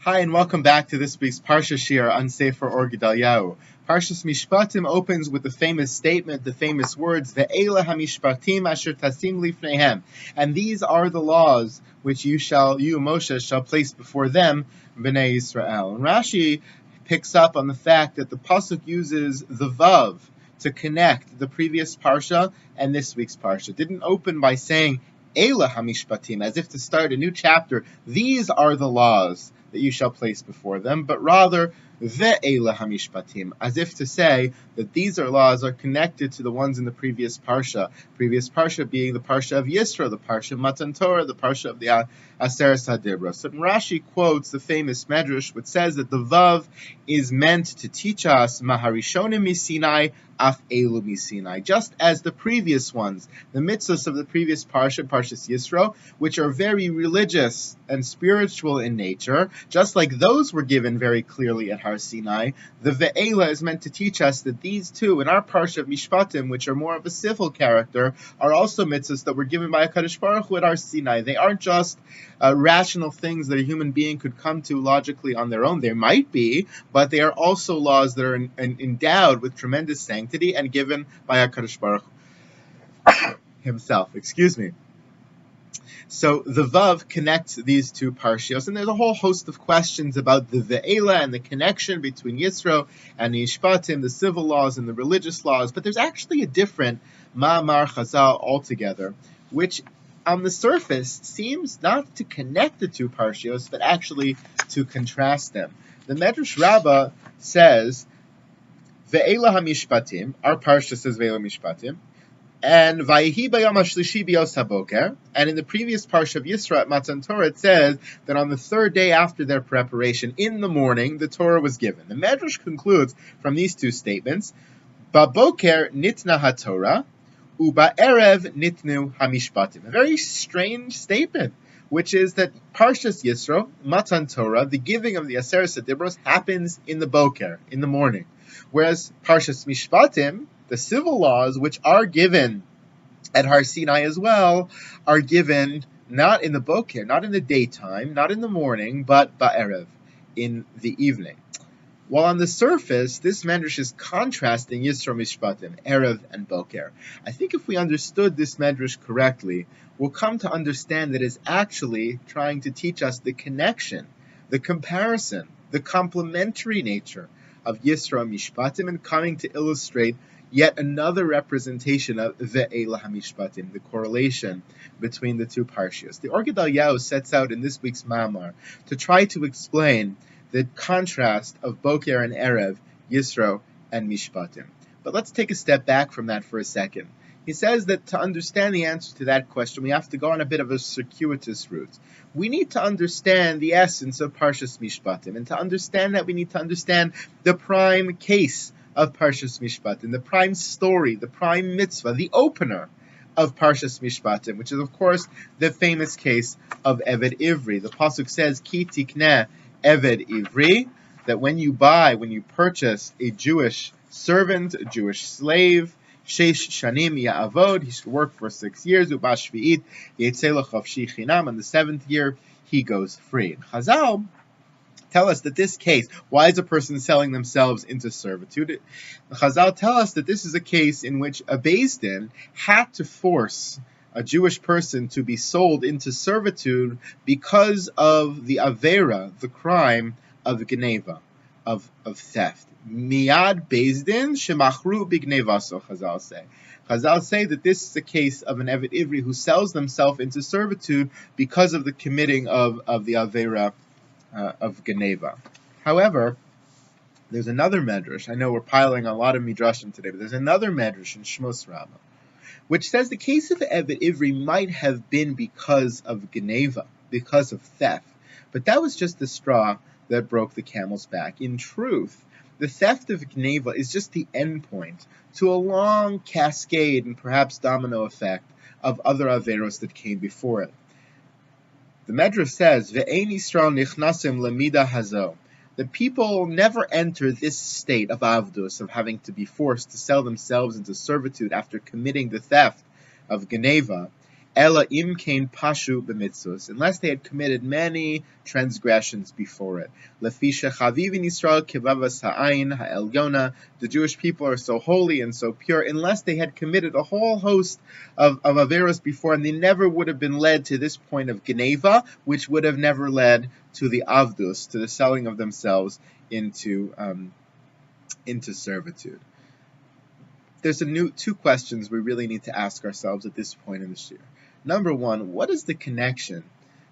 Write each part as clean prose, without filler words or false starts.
Hi, and welcome back to this week's Parsha Shir on Sefer or Gedalyahu. Parshas Mishpatim opens with the famous statement, the famous words, "Ve'ela hamishpatim asher tasim lifneihem," and these are the laws which you, Moshe, shall place before them, Bnei Israel. And Rashi picks up on the fact that the pasuk uses the vav to connect the previous parsha and this week's parsha. It didn't open by saying Eila hamishpatim, as if to start a new chapter. These are the laws that you shall place before them, but rather ve'ela hamishpatim, as if to say that these laws are connected to the ones in the previous parsha. Previous parsha being the parsha of Yisro, the parsha of Matan Torah, the parsha of the Aseres HaDibros. So Rashi quotes the famous medrash, which says that the vav is meant to teach us maharishonim misinai af elu misinai, just as the previous ones, the mitzvahs of the previous parsha, Parshas Yisro, which are very religious and spiritual in nature, just like those were given very clearly at Har Sinai, the Ve'ela is meant to teach us that these two, in our Parsha of Mishpatim, which are more of a civil character, are also mitzvahs that were given by HaKadosh Baruch Hu at Har Sinai. They aren't just rational things that a human being could come to logically on their own. They might be, but they are also laws that are endowed with tremendous sanctity and given by HaKadosh Baruch Hu himself. Excuse me. So the Vav connects these two parshios, and there's a whole host of questions about the Ve'ela and the connection between Yisro and the Mishpatim, the civil laws and the religious laws, but there's actually a different Ma'amar Chazal altogether, which on the surface seems not to connect the two parshios, but actually to contrast them. The Medrash Rabbah says, Ve'ela HaMishpatim, our parsha says Ve'ela Mishpatim, and Vayihi Bayom HaShlishi B'Yos HaBoker, and in the previous parsha of Yisro at Matan Torah, it says that on the third day after their preparation, in the morning, the Torah was given. The Medrash concludes from these two statements, Baboker Nitna HaTorah, Uba'erev Nitnu HaMishpatim. A very strange statement, which is that Parshas Yisro, Matan Torah, the giving of the Aseres HaDibros, happens in the Boker, in the morning. Whereas Parshas Mishpatim, the civil laws, which are given at Har Sinai as well, are given not in the Boker, not in the daytime, not in the morning, but Ba'erev, in the evening. While on the surface, this medrash is contrasting Yisro Mishpatim, Erev and Boker. I think if we understood this medrash correctly, we'll come to understand that it's actually trying to teach us the connection, the comparison, the complementary nature of Yisro Mishpatim, and coming to illustrate yet another representation of Ve'ela HaMishpatim, the correlation between the two parshios. The Or Gedalyahu sets out in this week's Mamar to try to explain the contrast of Boker and Erev, Yisro and Mishpatim. But let's take a step back from that for a second. He says that to understand the answer to that question, we have to go on a bit of a circuitous route. We need to understand the essence of Parshas Mishpatim, and to understand that we need to understand the prime case of Parshas Mishpatim, the prime story, the prime mitzvah, the opener of Parshas Mishpatim, which is of course the famous case of Eved Ivri. The pasuk says, Ki tikneh Eved Ivri, that when you purchase a Jewish servant, a Jewish slave, Sheish Shanim Ya'avod, he should work for 6 years, Ubashvi'it Yetzeh lo Chavshi Chinam, on the 7th year he goes free. Chazal tell us that this case, why is a person selling themselves into servitude? Chazal tell us that this is a case in which a Beis Din had to force a Jewish person to be sold into servitude because of the Avera, the crime of Geneva, of theft. Miyad Beis Din shemachru b'gnevaso, Chazal say. Chazal say that this is a case of an Eved Ivri who sells themselves into servitude because of the committing of the Avera of Geneva. However, there's another medrash. I know we're piling a lot of midrashim today, but there's another medrash in Shmos Rabbah, which says the case of Eved Ivri might have been because of Geneva, because of theft. But that was just the straw that broke the camel's back. In truth, the theft of Geneva is just the end point to a long cascade and perhaps domino effect of other averos that came before it. The Medrash says, Ve'ein Yisrael nichnasim lemida hazo. The people never enter this state of avdus, of having to be forced to sell themselves into servitude after committing the theft of Geneva, Ela im kain pashu b'mitzvos, unless they had committed many transgressions before it. Lefisha chavivin Yisrael kevavas ha'ayin ha'elyona. The Jewish people are so holy and so pure, unless they had committed a whole host of averos before, and they never would have been led to this point of Geneva, which would have never led to the avdus, to the selling of themselves into servitude. There's two questions we really need to ask ourselves at this point in the shir. Number one, what is the connection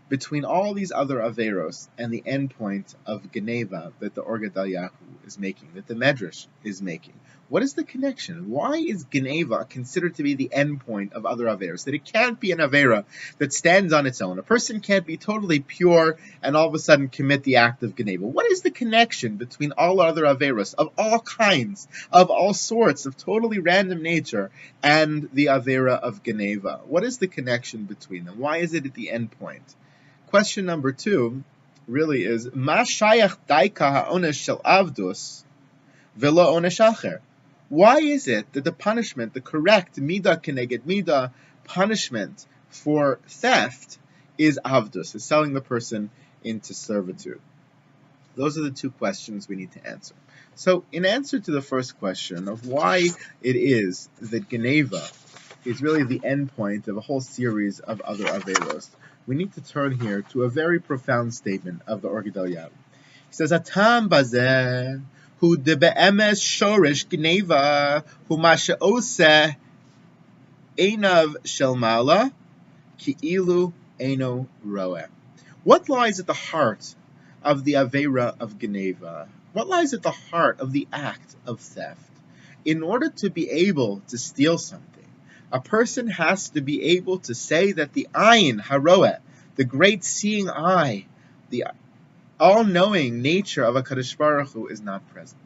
between all these other averos and the endpoint of Geneva that the Or Gedalyahu is making, that the Medrash is making? What is the connection? Why is Geneva considered to be the endpoint of other averos? That it can't be an avera that stands on its own. A person can't be totally pure and all of a sudden commit the act of Geneva. What is the connection between all other averos of all kinds, of all sorts, of totally random nature, and the avera of Geneva? What is the connection between them? Why is it at the endpoint? Question number two really is, Ma shayach daika ha'onesh shel avdus v'lo onesh acher? Why is it that the punishment, the correct midah keneged midah punishment for theft is avdus, is selling the person into servitude? Those are the two questions we need to answer. So in answer to the first question of why it is that Geneva is really the endpoint of a whole series of other averos, we need to turn here to a very profound statement of the Or Gedalyahu. He says, Atam bazeh hu de be'emes shoresh Geneva hu ma she'oseh einav shel mala ki'ilu eino roeh. What lies at the heart of the avera of Geneva? What lies at the heart of the act of theft? In order to be able to steal something, a person has to be able to say that the ayin haroeh, the great seeing eye, the all-knowing nature of a Kadosh Baruch Hu is not present.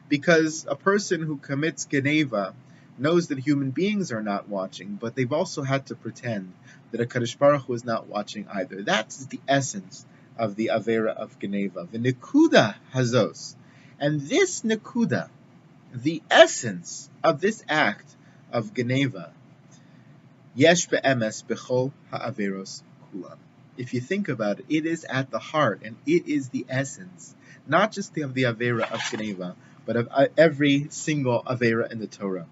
Because a person who commits Geneva knows that human beings are not watching, but they've also had to pretend that a Kadosh Baruch Hu is not watching either. That's the essence of the avera of Geneva, the nekuda hazos. And this nekuda, the essence of this act of Geneva, yesh be'emes bechol ha'averos kulam. If you think about it, it is at the heart and it is the essence, not just of the avera of Geneva, but of every single avera in the Torah.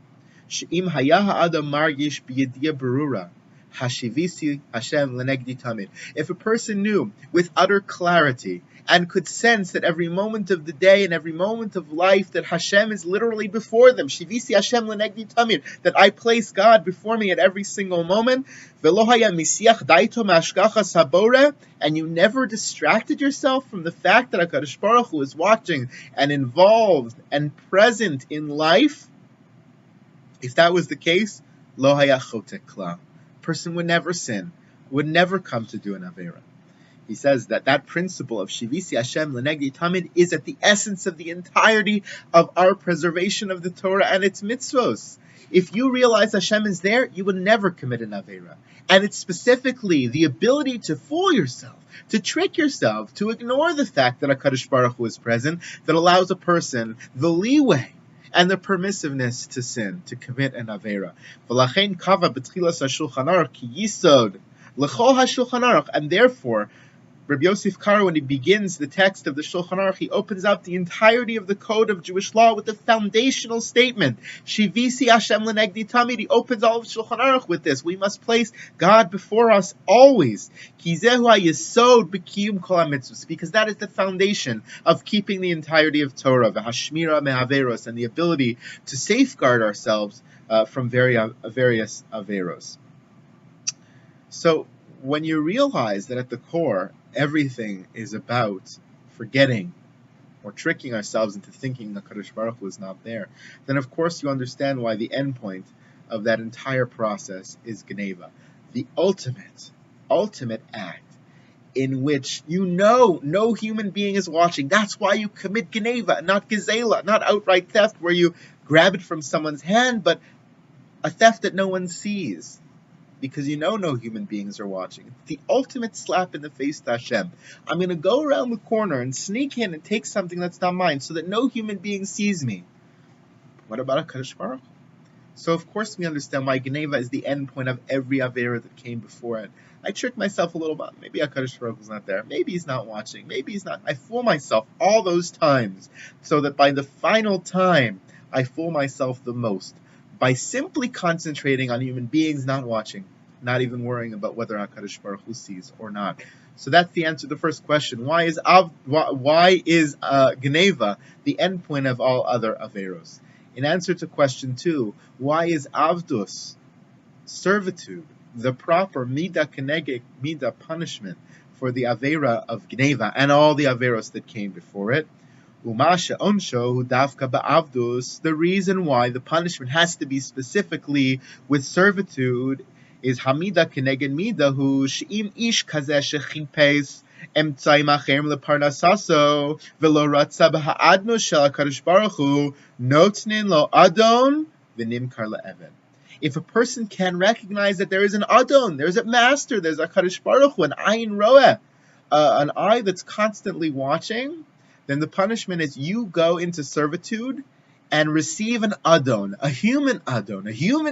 She'im haya ha'adam margish b'yediyah berura, hashivisi Hashem lenegdi tamid. If a person knew with utter clarity and could sense that every moment of the day and every moment of life that Hashem is literally before them, shivisi Hashem lenegdi tamid, that I place God before me at every single moment, velo haya misiach daito mashgacha sabore, and you never distracted yourself from the fact that HaKadosh Baruch Hu is watching and involved and present in life. If that was the case, lo haya chotek kla, person would never sin, would never come to do an avera. He says that principle of Shivisi Hashem Lenegdi Tamid is at the essence of the entirety of our preservation of the Torah and its mitzvos. If you realize Hashem is there, you would never commit an avera. And it's specifically the ability to fool yourself, to trick yourself, to ignore the fact that HaKadosh Baruch Hu is present, that allows a person the leeway and the permissiveness to sin, to commit an avera. V'lachein kava b'tchilas ha'shulchan aruch ki yisod l'chol ha'shulchan aruch, and therefore Rabbi Yosef Karo, when he begins the text of the Shulchan Aruch, he opens up the entirety of the code of Jewish law with the foundational statement, Shivisi Hashem Lenegdi Tamid. He opens all of Shulchan Aruch with this. We must place God before us always. Kizehu ha'yesod b'kiyum kol ha'mitzvos, because that is the foundation of keeping the entirety of Torah, v'hashmira me'averos, and the ability to safeguard ourselves from various averos. So, when you realize that at the core, everything is about forgetting or tricking ourselves into thinking that Kadosh Baruch Hu is not there, then of course you understand why the end point of that entire process is Geneva, the ultimate act in which you know no human being is watching. That's why you commit Geneva, not Gezela, not outright theft where you grab it from someone's hand, but a theft that no one sees, because you know no human beings are watching. It's the ultimate slap in the face to Hashem. I'm going to go around the corner and sneak in and take something that's not mine so that no human being sees me. What about HaKadosh Baruch Hu? So of course we understand why Geneva is the end point of every Avera that came before it. I trick myself a little bit. Maybe HaKadosh Baruch Hu is not there. Maybe he's not watching. Maybe he's not. I fool myself all those times, so that by the final time, I fool myself the most by simply concentrating on human beings not watching, not even worrying about whether HaKadosh Baruch Hu sees or not. So that's the answer to the first question. Why is Geneva the end point of all other Averos? In answer to question 2, why is Avdus, servitude, the proper Mida Kenegek, Mida punishment for the Avera of Geneva and all the Averos that came before it? Umasha Onsho, Dafka Ba'avdus, the reason why the punishment has to be specifically with servitude is Hamida Keneged Mida, who She'im Ish Kazeh Shechipes Emtzai Machem Leparnasaso Velo Ratza B'Ha'adno Shel HaKadosh Baruch Hu Notnin Lo Adon V'Nimkar Le'Even. If a person can recognize that there is an Adon, there's a master, there's a HaKadosh Baruch Hu, an Ayin Roeh, an eye that's constantly watching, then the punishment is you go into servitude and receive an Adon, a human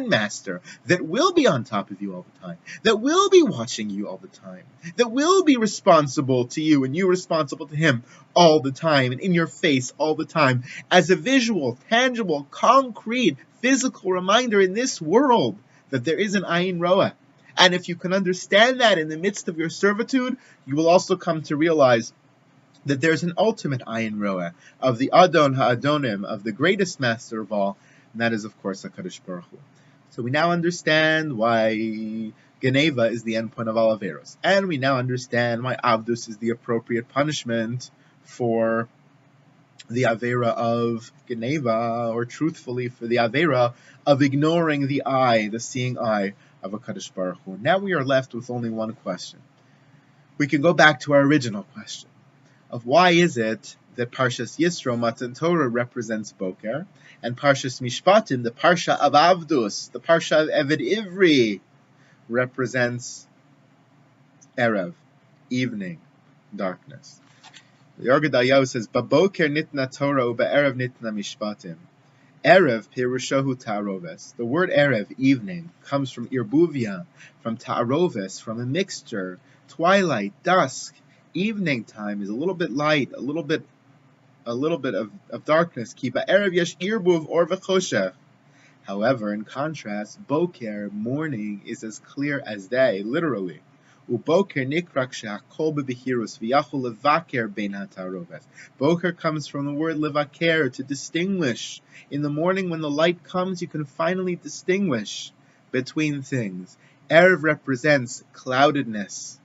master that will be on top of you all the time, that will be watching you all the time, that will be responsible to you and you responsible to him all the time and in your face all the time as a visual, tangible, concrete, physical reminder in this world that there is an Ayin Roeh. And if you can understand that in the midst of your servitude, you will also come to realize that there's an ultimate Ayin Roeh of the Adon HaAdonim, of the greatest master of all, and that is, of course, HaKadosh Baruch Hu. So we now understand why Geneva is the endpoint of all Averos, and we now understand why Avdus is the appropriate punishment for the Avera of Geneva, or truthfully, for the Avera of ignoring the eye, the seeing eye of HaKadosh Baruch Hu. Now we are left with only one question. We can go back to our original question of why is it that Parshas Yisro, Matan Torah, represents Boker, and Parshas Mishpatim, the Parsha of Avdus, the Parsha of Eved Ivri, represents Erev, evening, darkness. The Gedalyahu says, Baboker nitna Torah u'ba'erev nitna Mishpatim. Erev pirushahu ta'aroves. The word Erev, evening, comes from Irbuvia, from ta'aroves, from a mixture, twilight, dusk. Evening time is a little bit light, a little bit of darkness. Ki ba'erev yesh irbuv or v'choshech. However, in contrast, Boker, morning, is as clear as day, literally. Uboker nikrak she'akol bebehirus v'yachol levaker bein ha'taroves. Boker comes from the word levaker, to distinguish. In the morning when the light comes, you can finally distinguish between things. Erev represents cloudedness,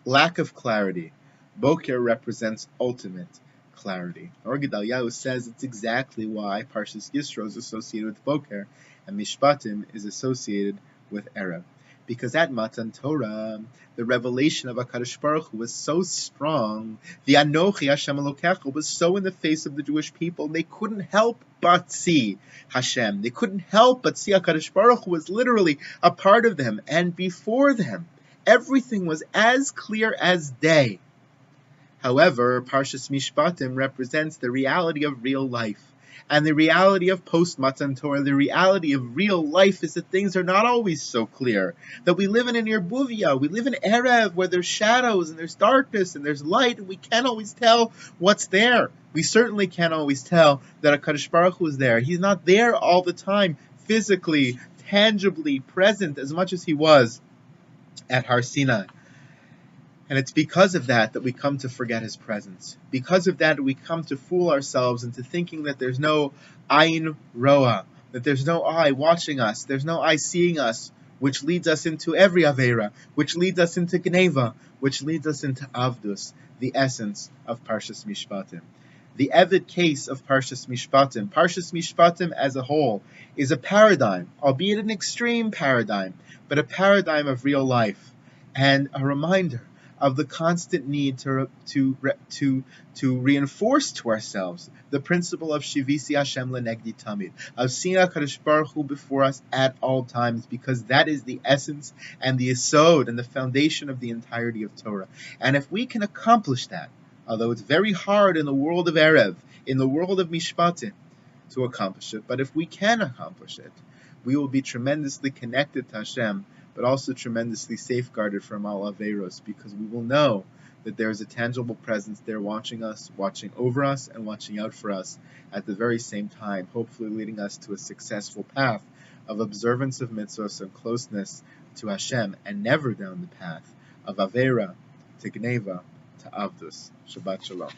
lack of clarity. Boker represents ultimate clarity. Gedalyahu says it's exactly why Parshas Yisro is associated with Boker and Mishpatim is associated with Erev. Because at Matan Torah, the revelation of HaKadosh Baruch Hu was so strong, the Anochi Hashem Elokecha was so in the face of the Jewish people, they couldn't help but see Hashem. They couldn't help but see HaKadosh Baruch Hu was literally a part of them, and before them, everything was as clear as day. However, Parshas Mishpatim represents the reality of real life. And the reality of post-Matan Torah, the reality of real life is that things are not always so clear. That we live in an Irbuvia, we live in Erev, where there's shadows and there's darkness and there's light, and we can't always tell what's there. We certainly can't always tell that HaKadosh Baruch Hu is there. He's not there all the time, physically, tangibly present as much as he was at Har Sinai. And it's because of that that we come to forget his presence. Because of that we come to fool ourselves into thinking that there's no Ayin Roah, that there's no eye watching us, there's no eye seeing us, which leads us into every Avera, which leads us into Geneva, which leads us into Avdus, the essence of Parshas Mishpatim. The Eved case of Parshas Mishpatim as a whole, is a paradigm, albeit an extreme paradigm, but a paradigm of real life, and a reminder of the constant need to reinforce to ourselves the principle of Shivisi Hashem Lenegdi Tamid, of seeing HaKadosh Baruch Hu before us at all times, because that is the essence and the yesod and the foundation of the entirety of Torah. And if we can accomplish that, although it's very hard in the world of Erev, in the world of Mishpatim, to accomplish it. But if we can accomplish it, we will be tremendously connected to Hashem, but also tremendously safeguarded from all Averos, because we will know that there is a tangible presence there watching us, watching over us, and watching out for us at the very same time, hopefully leading us to a successful path of observance of mitzvos and closeness to Hashem, and never down the path of Avera to Gneva to Avdus. Shabbat Shalom.